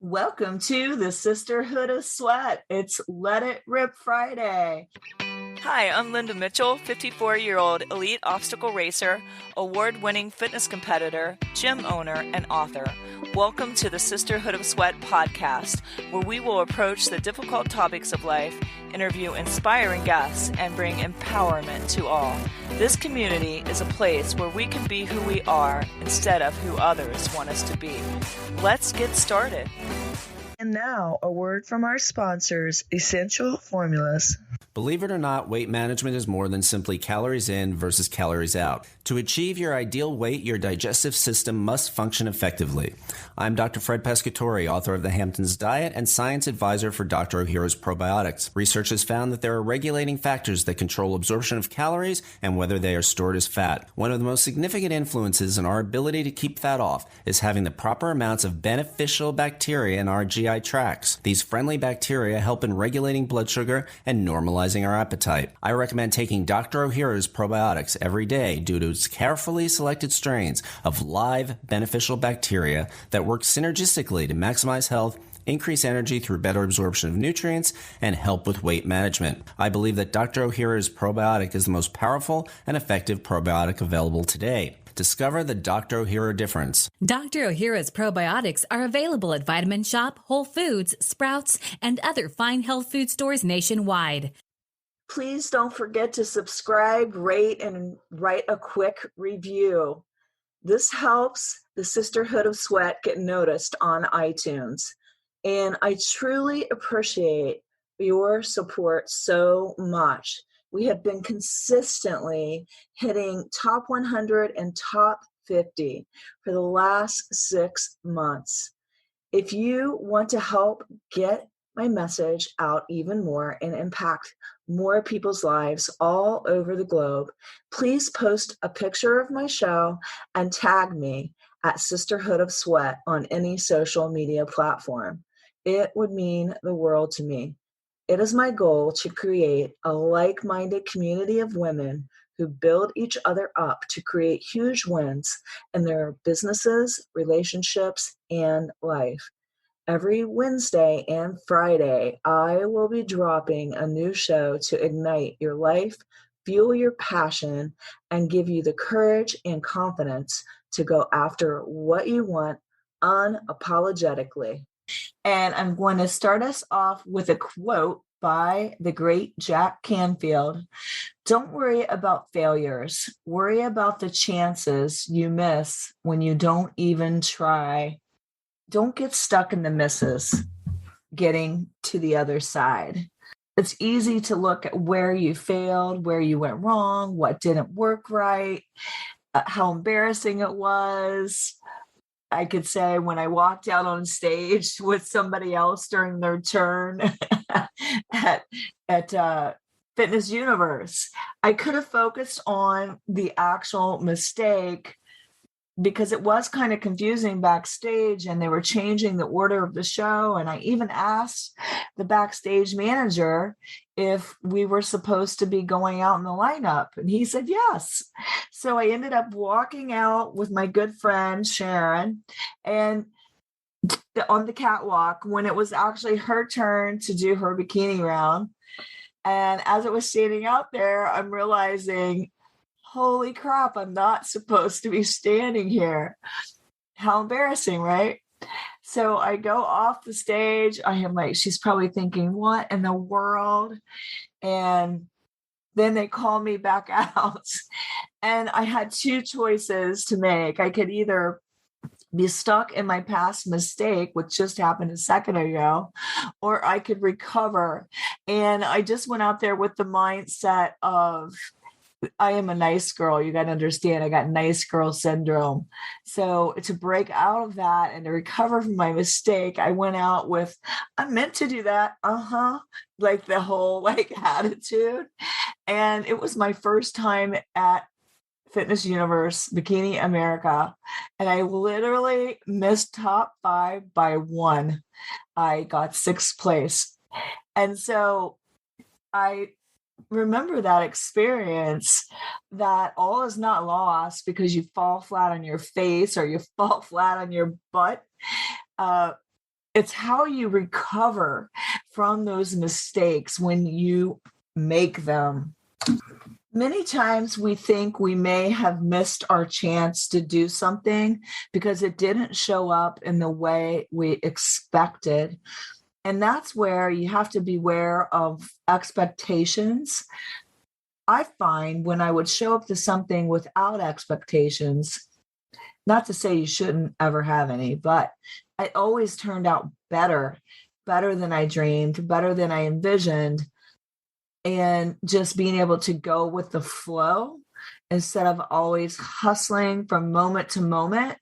Welcome to the Sisterhood of Sweat. It's Let It Rip Friday. Hi, I'm Linda Mitchell, 54-year-old elite obstacle racer, award-winning fitness competitor, gym owner, and author. Welcome to the Sisterhood of Sweat podcast, where we will approach the difficult topics of life, interview inspiring guests, and bring empowerment to all. This community is a place where we can be who we are instead of who others want us to be. Let's get started. And now, a word from our sponsors, Essential Formulas. Believe it or not, weight management is more than simply calories in versus calories out. To achieve your ideal weight, your digestive system must function effectively. I'm Dr. Fred Pescatori, author of The Hamptons Diet and science advisor for Dr. Ohhira's Probiotics. Research has found that there are regulating factors that control absorption of calories and whether they are stored as fat. One of the most significant influences in our ability to keep fat off is having the proper amounts of beneficial bacteria in our GI tracts. These friendly bacteria help in regulating blood sugar and normalizing our appetite. I recommend taking Dr. Ohhira's Probiotics every day due to its carefully selected strains of live beneficial bacteria that work synergistically to maximize health, increase energy through better absorption of nutrients, and help with weight management. I believe that Dr. Ohhira's probiotic is the most powerful and effective probiotic available today. Discover the Dr. Ohhira difference. Dr. Ohhira's probiotics are available at Vitamin Shoppe, Whole Foods, Sprouts, and other fine health food stores nationwide. Please don't forget to subscribe, rate, and write a quick review. This helps the Sisterhood of Sweat get noticed on iTunes. And I truly appreciate your support so much. We have been consistently hitting top 100 and top 50 for the last 6 months. If you want to help get my message out even more and impact more people's lives all over the globe, please post a picture of my show and tag me at Sisterhood of Sweat on any social media platform. It would mean the world to me. It is my goal to create a like-minded community of women who build each other up to create huge wins in their businesses, relationships, and life. Every Wednesday and Friday, I will be dropping a new show to ignite your life, fuel your passion, and give you the courage and confidence to go after what you want unapologetically. And I'm going to start us off with a quote by the great Jack Canfield. Don't worry about failures. Worry about the chances you miss when you don't even try. Don't get stuck in the misses, getting to the other side. It's easy to look at where you failed, where you went wrong, what didn't work right, how embarrassing it was. I could say when I walked out on stage with somebody else during their turn at Fitness Universe, I could have focused on the actual mistake because it was kind of confusing backstage and they were changing the order of the show. And I even asked the backstage manager if we were supposed to be going out in the lineup. And he said, yes. So I ended up walking out with my good friend, Sharon, and on the catwalk when it was actually her turn to do her bikini round. And as it was standing out there, I'm realizing, holy crap, I'm not supposed to be standing here. How embarrassing, right? So I go off the stage. I am like, she's probably thinking, what in the world? And then they call me back out. And I had two choices to make. I could either be stuck in my past mistake, which just happened a second ago, or I could recover. And I just went out there with the mindset of, I am a nice girl. You got to understand, I got nice girl syndrome. So to break out of that and to recover from my mistake, I went out with, I'm meant to do that. Like the whole attitude. And it was my first time at Fitness Universe, Bikini America. And I literally missed top 5 by 1. I got 6th place. And so I remember that experience, that all is not lost because you fall flat on your face or you fall flat on your butt. it's how you recover from those mistakes when you make them. Many times we think we may have missed our chance to do something because it didn't show up in the way we expected. And that's where you have to beware of expectations. I find when I would show up to something without expectations, not to say you shouldn't ever have any, but it always turned out better than I dreamed, better than I envisioned. And just being able to go with the flow instead of always hustling from moment to moment,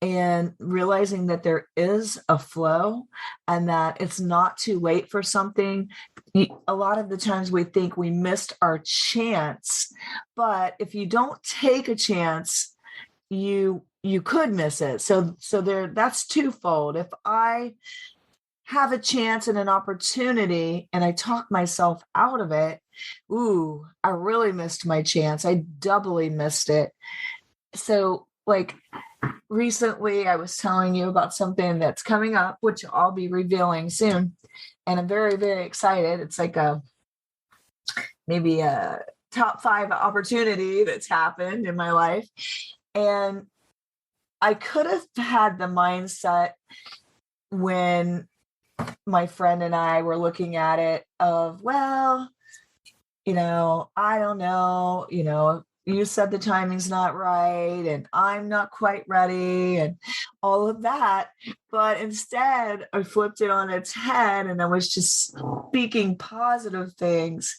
and realizing that there is a flow and that it's not too late for something. A lot of the times we think we missed our chance, but if you don't take a chance, you could miss it. So there, that's twofold. If I have a chance and an opportunity and I talk myself out of it, ooh, I really missed my chance. I doubly missed it. So like recently I was telling you about something that's coming up, which I'll be revealing soon. And I'm very, very excited. It's like maybe a top 5 opportunity that's happened in my life. And I could have had the mindset when my friend and I were looking at it of, well, I don't know, you said the timing's not right and I'm not quite ready and all of that. But instead I flipped it on its head and I was just speaking positive things.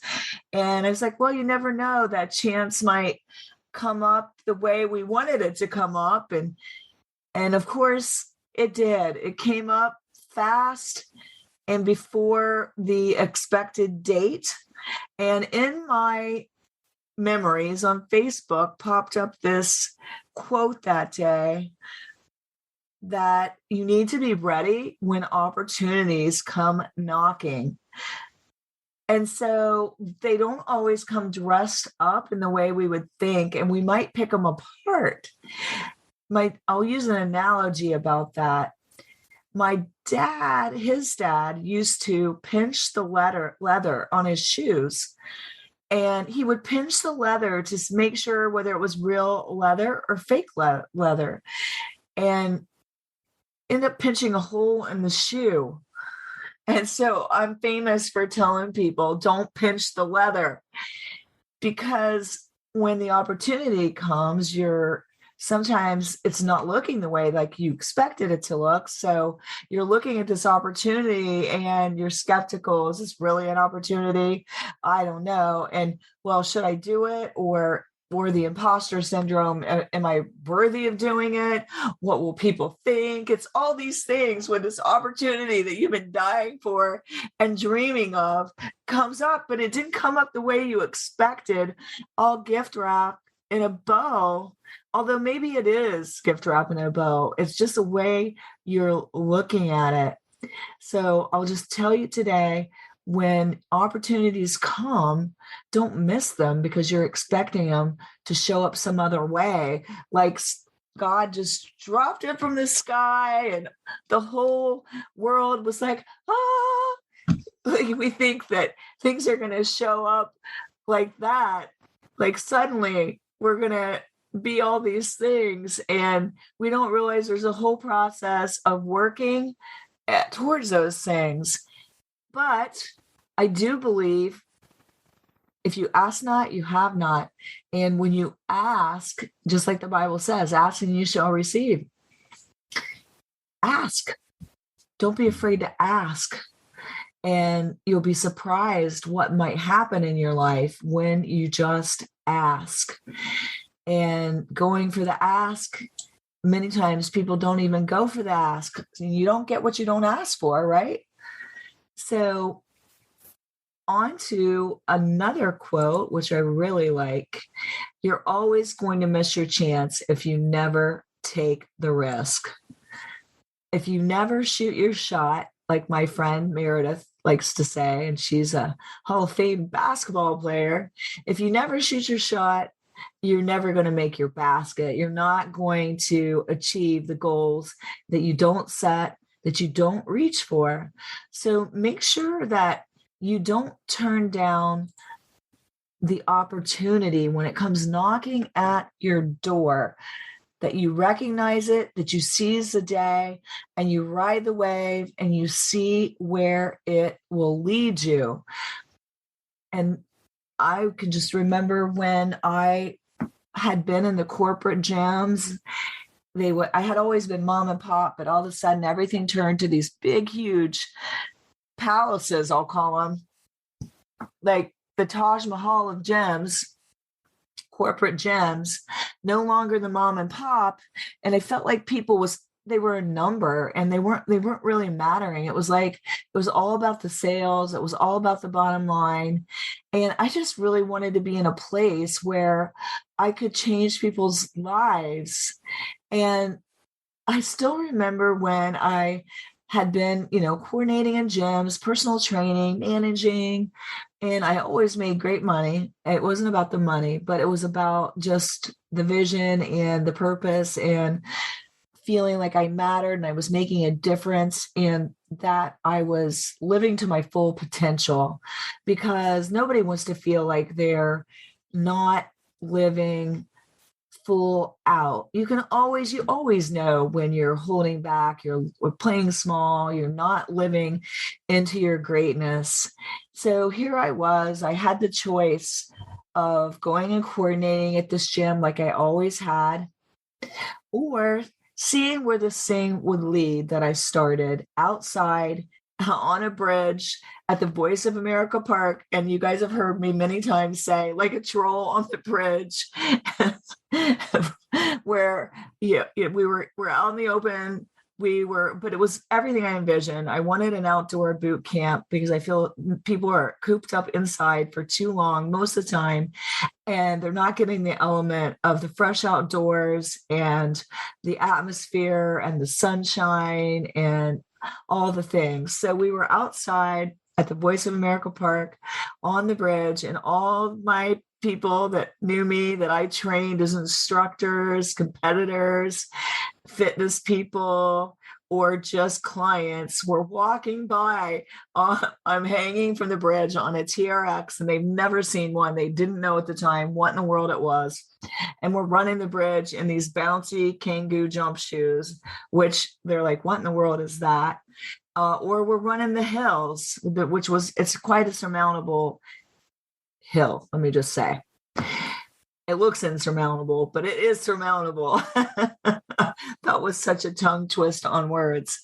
And I was like, well, you never know, that chance might come up the way we wanted it to come up. And of course it did. It came up fast and before the expected date. And in my memories on Facebook popped up this quote that day, that you need to be ready when opportunities come knocking. And so they don't always come dressed up in the way we would think, and we might pick them apart. I'll use an analogy about that. My dad, his dad used to pinch the leather on his shoes. And he would pinch the leather to make sure whether it was real leather or fake leather, and end up pinching a hole in the shoe. And so I'm famous for telling people, don't pinch the leather, because when the opportunity comes, sometimes it's not looking the way like you expected it to look. So you're looking at this opportunity and you're skeptical. Is this really an opportunity? I don't know. And well, should I do it? Or the imposter syndrome. Am I worthy of doing it? What will people think? It's all these things when this opportunity that you've been dying for and dreaming of comes up, but it didn't come up the way you expected, all gift wrap in a bow. Although maybe it is gift wrap in a bow. It's just the way you're looking at it. So I'll just tell you today, when opportunities come, don't miss them because you're expecting them to show up some other way. Like God just dropped it from the sky and the whole world was like, ah. Like we think that things are going to show up like that. Like suddenly we're going to be all these things, and we don't realize there's a whole process of working towards those things. But I do believe if you ask not, you have not. And when you ask, just like the Bible says, ask and you shall receive. Ask. Don't be afraid to ask. And you'll be surprised what might happen in your life when you just ask. And going for the ask, many times people don't even go for the ask. You don't get what you don't ask for, right? So on to another quote, which I really like. You're always going to miss your chance if you never take the risk. If you never shoot your shot, like my friend Meredith likes to say, and she's a Hall of Fame basketball player, if you never shoot your shot, you're never going to make your basket. You're not going to achieve the goals that you don't set, that you don't reach for. So make sure that you don't turn down the opportunity when it comes knocking at your door, that you recognize it, that you seize the day and you ride the wave and you see where it will lead you. And I can just remember when I had been in the corporate gyms, I had always been mom and pop, but all of a sudden everything turned to these big, huge palaces, I'll call them, like the Taj Mahal of gyms, corporate gyms, no longer the mom and pop. And I felt like they were a number and they weren't really mattering. It was all about the sales. It was all about the bottom line. And I just really wanted to be in a place where I could change people's lives. And I still remember when I had been, coordinating in gyms, personal training, managing, and I always made great money. It wasn't about the money, but it was about just the vision and the purpose and feeling like I mattered and I was making a difference and that I was living to my full potential, because nobody wants to feel like they're not living full out. You always know when you're holding back, you're playing small, you're not living into your greatness. So here I had the choice of going and coordinating at this gym like I always had, or seeing where this thing would lead that I started outside on a bridge at the Voice of America Park. And you guys have heard me many times say, like a troll on the bridge, where we're out in the open. But it was everything I envisioned. I wanted an outdoor boot camp because I feel people are cooped up inside for too long most of the time, and they're not getting the element of the fresh outdoors and the atmosphere and the sunshine and all the things. So we were outside at the Voice of America Park on the bridge, and all my people that knew me, that I trained as instructors, competitors, fitness people, or just clients, were walking by. I'm hanging from the bridge on a TRX, and they've never seen one. They didn't know at the time what in the world it was. And we're running the bridge in these bouncy Kangoo jump shoes, which they're like, what in the world is that? Or we're running the hills, it's quite a surmountable hill, let me just say. It looks insurmountable, but it is surmountable. That was such a tongue twist on words.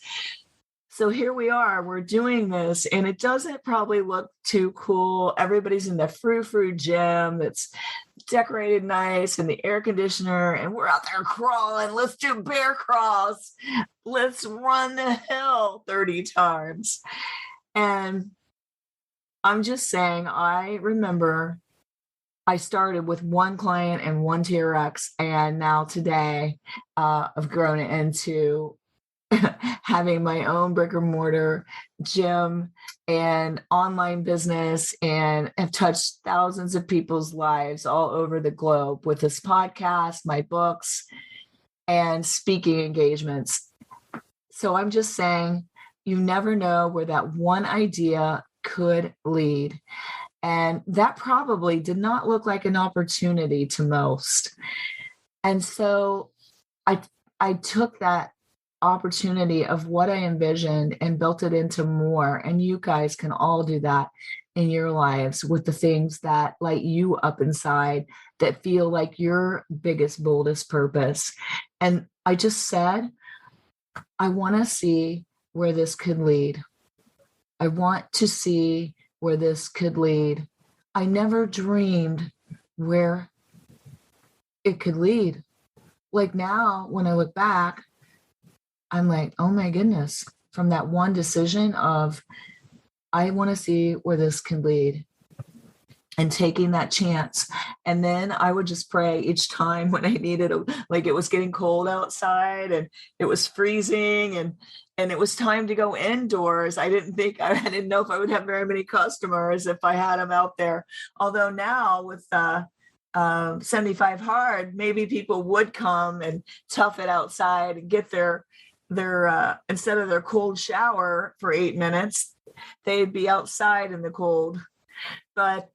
So here we are, we're doing this, and it doesn't probably look too cool. Everybody's in the frou-frou gym that's decorated nice and the air conditioner, and we're out there crawling. Let's do bear crawls. Let's run the hill 30 times. And I'm just saying, I remember I started with one client and one TRX, and now today I've grown it into having my own brick and mortar gym and online business, and have touched thousands of people's lives all over the globe with this podcast, my books, and speaking engagements. So I'm just saying, you never know where that one idea could lead. And that probably did not look like an opportunity to most. And so I took that opportunity of what I envisioned and built it into more. And you guys can all do that in your lives with the things that light you up inside, that feel like your biggest, boldest purpose. And I just said, I want to see where this could lead. I want to see where this could lead. I never dreamed where it could lead. Like now, when I look back, I'm like, oh my goodness, from that one decision of, I want to see where this can lead, and taking that chance. And then I would just pray each time when I needed, like it was getting cold outside and it was freezing and it was time to go indoors. I didn't know if I would have very many customers if I had them out there. Although now with 75 hard, maybe people would come and tough it outside and get their instead of their cold shower for 8 minutes, they'd be outside in the cold. But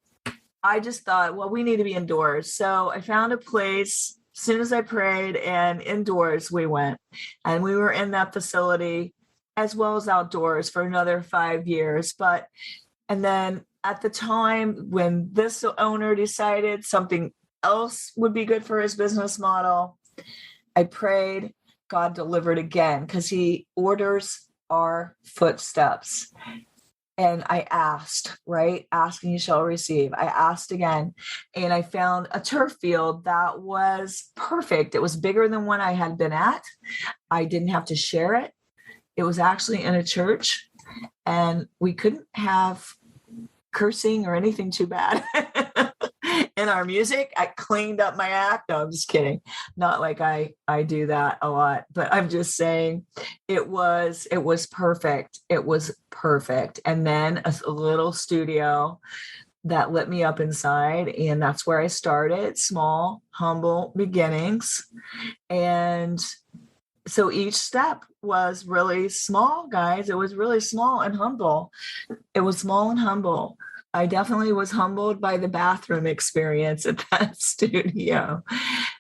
I just thought, well, we need to be indoors. So I found a place as soon as I prayed, and indoors we went. And we were in that facility as well as outdoors for another 5 years. And then at the time when this owner decided something else would be good for his business model, I prayed, God delivered again, because he orders our footsteps. And I asked, right? Ask and you shall receive. I asked again, and I found a turf field that was perfect. It was bigger than one I had been at. I didn't have to share it. It was actually in a church, and we couldn't have cursing or anything too bad in our music. I cleaned up my act. No, I'm just kidding. Not like I do that a lot, but I'm just saying it was perfect. It was perfect. And then a little studio that lit me up inside. And that's where I started. Small, humble beginnings. And so each step was really small, guys. It was really small and humble. It was small and humble. I definitely was humbled by the bathroom experience at that studio.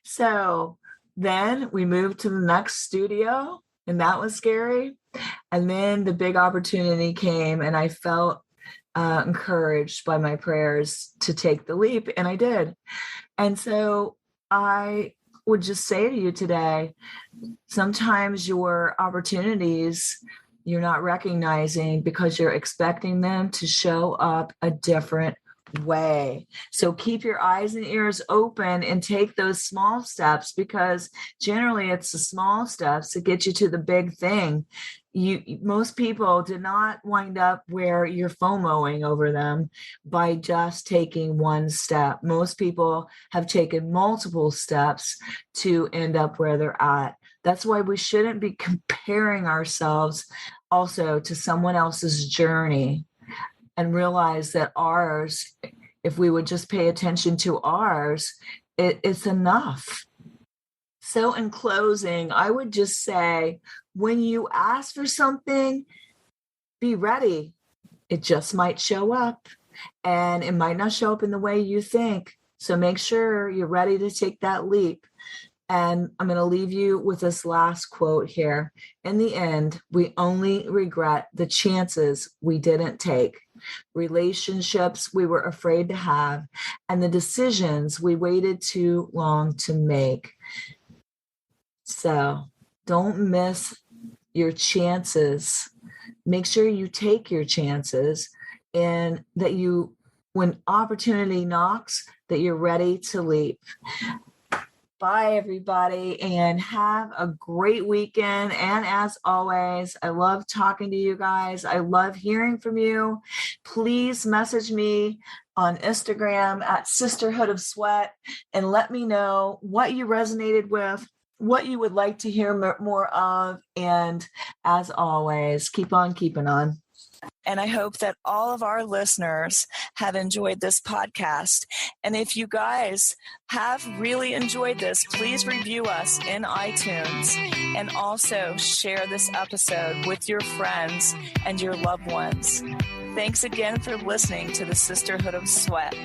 So then we moved to the next studio, and that was scary. And then the big opportunity came, and I felt encouraged by my prayers to take the leap, and I did. And so I would just say to you today, sometimes your opportunities you're not recognizing because you're expecting them to show up a different way. So keep your eyes and ears open and take those small steps, because generally it's the small steps that get you to the big thing. Most people did not wind up where you're FOMOing over them by just taking one step. Most people have taken multiple steps to end up where they're at. That's why we shouldn't be comparing ourselves also to someone else's journey, and realize that ours, if we would just pay attention to ours, it's enough. So in closing, I would just say, when you ask for something, be ready. It just might show up, and it might not show up in the way you think. So make sure you're ready to take that leap. And I'm going to leave you with this last quote here. In the end, we only regret the chances we didn't take, relationships we were afraid to have, and the decisions we waited too long to make. So don't miss your chances. Make sure you take your chances, and that when opportunity knocks, that you're ready to leap. Bye, everybody, and have a great weekend. And as always, I love talking to you guys. I love hearing from you. Please message me on Instagram at Sisterhood of Sweat and let me know what you resonated with, what you would like to hear more of. And as always, keep on keeping on. And I hope that all of our listeners have enjoyed this podcast. And if you guys have really enjoyed this, please review us in iTunes, and also share this episode with your friends and your loved ones. Thanks again for listening to the Sisterhood of Sweat.